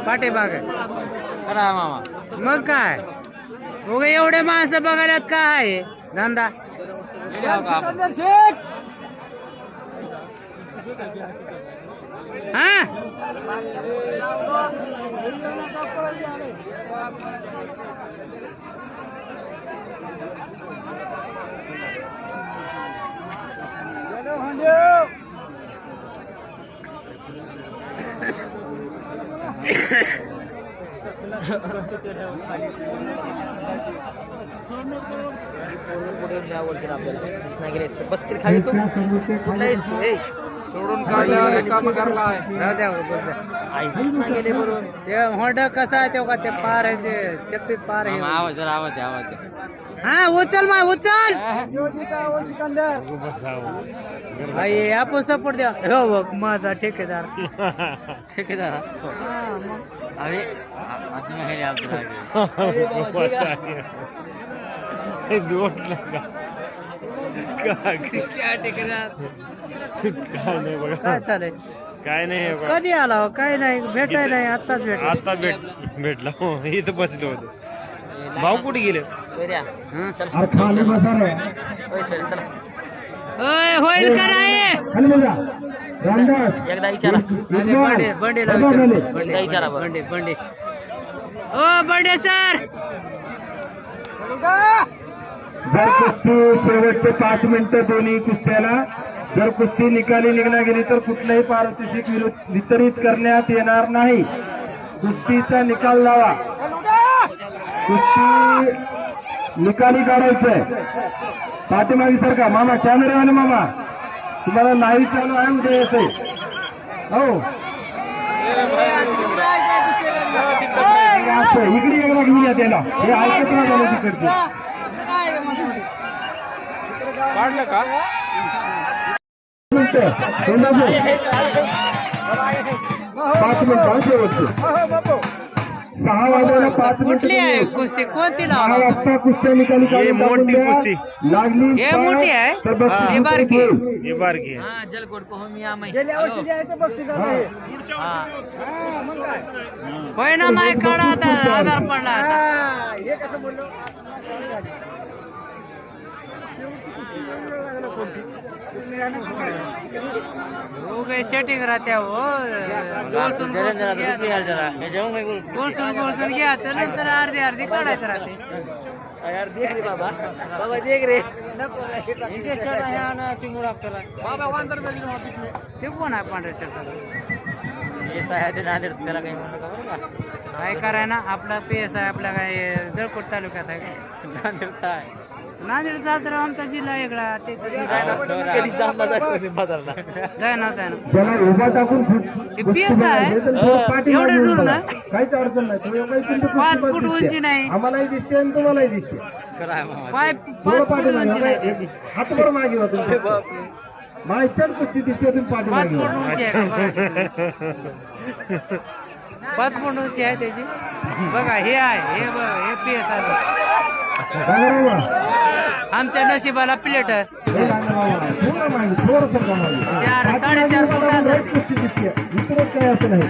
पाठीमाग मामा मग काय उगा एवढे माणसं बघायलात काय आहे धंदा हा बसतील खाली तू गेले बरोबर होंड कसा आहे तेव्हा ते पार आहे चप्पी पार आहे आवाज आवाज हा उचल मा उचल आई आपण सपोर्ट द्या हो बघ माझा ठेकेदार अरे काय चालेल काय नाही कधी आला हो? काय नाही भेटाय नाही आताच आता भेटला इथं बसलो होतो भाऊ कुठे गेले होईल का नाही एकदा विचारा बंडे विचारा बंडे ओ बंडे सर जर कुस्ती शेवटचे 5 मिनिटं दोन्ही कुस्त्याला जर कुस्ती निकाली निघणार गेली तर कुठलंही पारितोषिक वितरित करण्यात येणार नाही. कुस्तीचा निकाल लावा. कुस्ती निकाली काढायचंय. पाठीमागे सारखा मामा कॅमेरावाले मामा तुम्हाला लाईव्ह चालू आहे उद्या येते हो इकडे एकदा घेऊया त्याला हे ऐकत नाही झालं तिकडचे काढलं का 5 मिनिटं शेवटचे 6 वाजायला 5 कुठली आहे मिनिटं कुस्ती कोणती 6 वाजता कुस्त्या निकाली काढून मोठी टाकून द्या. कुस्ती. लागली हे पाय, मोठी आहे? तर बक्षीस हे बारकी. होईल. हे बारकी आहे. हा जलकोट पाहून या होय ना माय काढा आता आधार पडला आता हो गए सेटिंग राहते हो गोलसून गोलसून घ्यायचं नंतर अर्धी काढायचं राहते यार देख रे बाबा देख रे इंजेक्शन आहे ना चिमूड आपल्याला बाबा वांदर बेल ते कोण आहे पांढऱ्या शर्टाला येस आहे ते नांदेड त्याला काही म्हणलं का बरं का काय कराय ना आपला पेस आहे आपला काय जळकोट तालुक्यात आहे काय नांदेडचा आहे नांदेडचा तर आमचा जिल्हा वेगळा कधी जामला जाय ना ज्याला उभा टाकून हे पेस आहे एवढं दूर ना काहीच अडचण नाही तुम्ही काही तुमची 5 कुस्ती फूट दिसते. उंची नाही आम्हालाही दिसते आणि तुम्हालाही दिसते पाच थोडं फूट पाठीमागे उंची नाही बघा, त्याची हातभर मागे वा तुम्ही माहिती कुस्ती दिसते तुम्ही 5 पाठीमागे फूट वा. उंची आहे बघा. 5 फूट उंची आहे त्याची बघा हे आहे हे बघ हे पेस आहे सांगा बाबा. आमच्या नशिबाला प्लेट आहे हे सांगा बाबा. थोडं मागे, थोडंसं का मागे. 4-4.5 फूट पाठीमागे असेल. एक कुस्ती दिसते इतरच काही असं नाही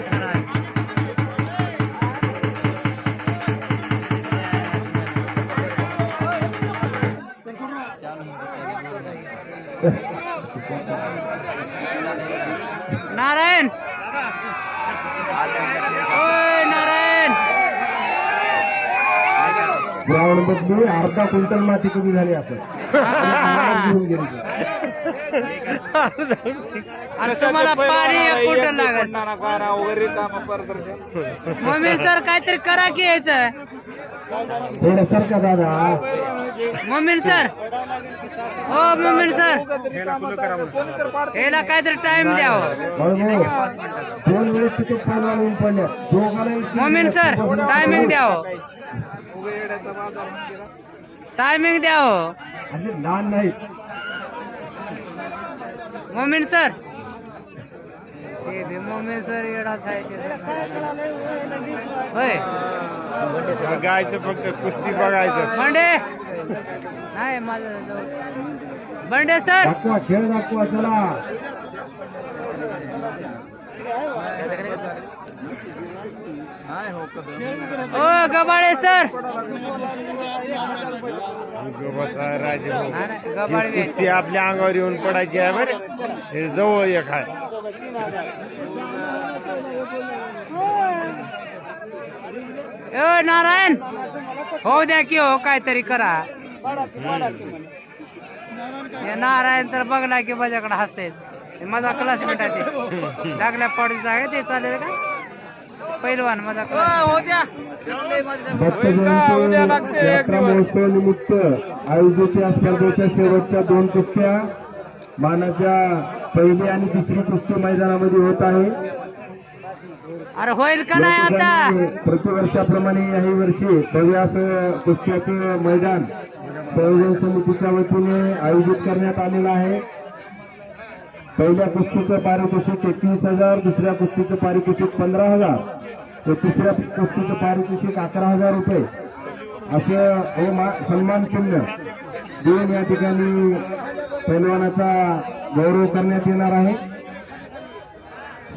नारायण ओय नारायण ग्राउंड मधली अर्धा क्विंटल माती कमी झाली असं घेऊन गेली आणि तुम्हाला पाणी 1 क्विंटल लागेल मम्मी सर काहीतरी करा की यायचं थोडं सरका दादा मम्मी सर हो मम्मी सर याला काहीतरी टाइम द्यावं बरोबर 2 वेळेस तिथे पाय लागून पडल्या दोघांनाही मम्मी सर टायमिंग द्यावं टायमिंग द्यावं असे लहान नाही मम्मी सर मम्मी सर येडाच आहे होय बघायचं फक्त कुस्ती बघायचं बंडे नाही माझं बंडे सर दाखवा खेळ दाखवा चला ओ गबाळे सर बसा राजे भाऊ. गबाळे ही कुस्ती आपल्या अंगावर येऊन पडायची आहे बरं. हे जवळ एक आहे. ओ नारायण हो द्या की हो काहीतरी करा. हे नारायण तर बघला की माझ्याकडे हसतेस. माझा क्लासमेट आहे ते लागल्या पाडीचा आहे ते चालेल का पहिलवान माझा भक्त जयंती यात्रा महोत्सव निमित्त आयोजित या स्पर्धेच्या शेवटच्या 2 कुस्त्या मानाच्या पहिली आणि दुसरी कुस्ती मैदानामध्ये होत आहे. अरे होईल का नाही आता प्रतिवर्षाप्रमाणे याही वर्षी भव्य असं कुस्त्याचं मैदान संयोजन समितीच्या वतीने आयोजित करण्यात आलेलं आहे. पहिल्या कुस्तीचं पारितोषिक 21,000, दुसऱ्या कुस्तीचं पारितोषिक 15,000 व तिसऱ्या कुस्तीचं पारितोषिक 11,000 रुपये असं सन्मान चिन्ह देऊन या ठिकाणी पैलवानाचा गौरव करण्यात येणार आहे.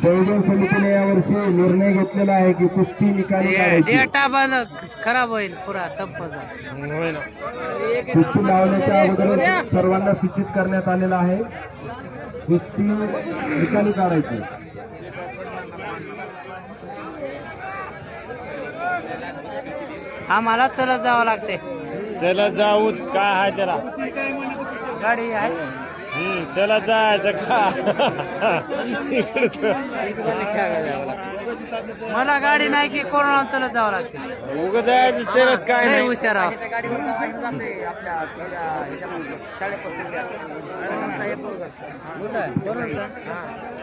संयोजन समितीने यावर्षी निर्णय घेतलेला आहे की कुस्ती निकाली काढायची. डेटा बंद खराब होईल पुरा संपचा. होय ना. कुस्ती लावण्याच्या अगोदर सर्वांना सूचित करण्यात आलेलं आहे कुस्ती निकाली काढायची. आम्हाला चलत जावं लागते. चला जाऊ काय आहे त्याला. गाडी आहे चला जायचं का इकडं. मला गाडी नाही की कोरोना चलत जावं लागते. उगं जायचं चलत काय लय नाही. हुशार आहो.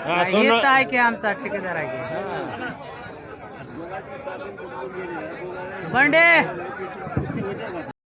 हा सोना येत आहे की आमचा ठेकेदार आहे की बंडे